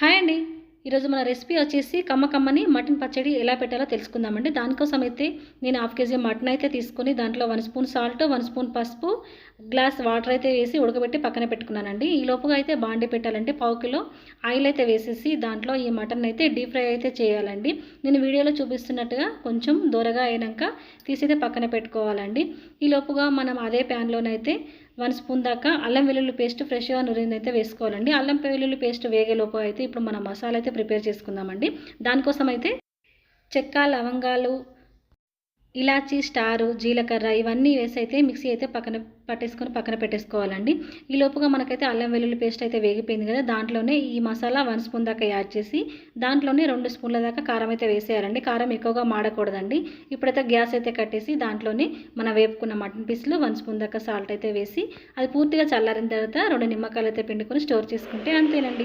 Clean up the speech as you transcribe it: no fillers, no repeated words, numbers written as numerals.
Hi అండి. ఈరోజు మన రెసిపీ వచ్చేసి కమ్మని మటన్ పచ్చడి ఎలా పెట్టాలో తెలుసుకుందామండి. దానికోసం అయితే నేను హాఫ్ కేజీ మటన్ అయితే తీసుకొని దాంట్లో 1 స్పూన్ సాల్ట్, 1 స్పూన్ పసుపు, గ్లాస్ వాటర్ అయితే వేసి ఉడకబెట్టి పక్కన పెట్టుకున్నానండి. ఈ లోపుగా అయితే బాండి పెట్టాలంటే పావు కిలో ఆయిల్ అయితే వేసేసి దాంట్లో ఈ మటన్ అయితే డీప్ ఫ్రై అయితే చేయాలండి. నేను వీడియోలో చూపిస్తున్నట్టుగా కొంచెం దూరగా అయినాక తీసి పక్కన పెట్టుకోవాలండి. ఈ లోపుగా మనం అదే ప్యాన్లోనైతే 1 స్పూన్ దాకా అల్లం వెల్లుల్లి పేస్ట్ ఫ్రెష్గా నూరిందైతే వేసుకోవాలండి. అల్లం వెల్లుల్లి పేస్ట్ వేగేలోపు అయితే ఇప్పుడు మనం మసాలా అయితే ప్రిపేర్ చేసుకుందామండి. దానికోసం అయితే చెక్క, లవంగాలు, ఇలాచీ, స్టారు, జీలకర్ర ఇవన్నీ వేసి అయితే మిక్సీ అయితే పక్కన పెట్టేసుకోవాలండి. ఈ లోపుగా మనకైతే అల్లం వెల్లుల్లి పేస్ట్ అయితే వేగిపోయింది కదా, దాంట్లోనే ఈ మసాలా 1 స్పూన్ దాకా యాడ్ చేసి దాంట్లోనే 2 స్పూన్ల దాకా కారం అయితే వేసేయాలండి. కారం ఎక్కువగా మాడకూడదండి. ఇప్పుడైతే గ్యాస్ అయితే కట్టేసి దాంట్లోనే మనం వేపుకున్న మటన్ పీస్లు 1 స్పూన్ దాకా సాల్ట్ అయితే వేసి అది పూర్తిగా చల్లారిన తర్వాత 2 నిమ్మకాయలు అయితే పిండుకొని స్టోర్ చేసుకుంటే అంతేనండి.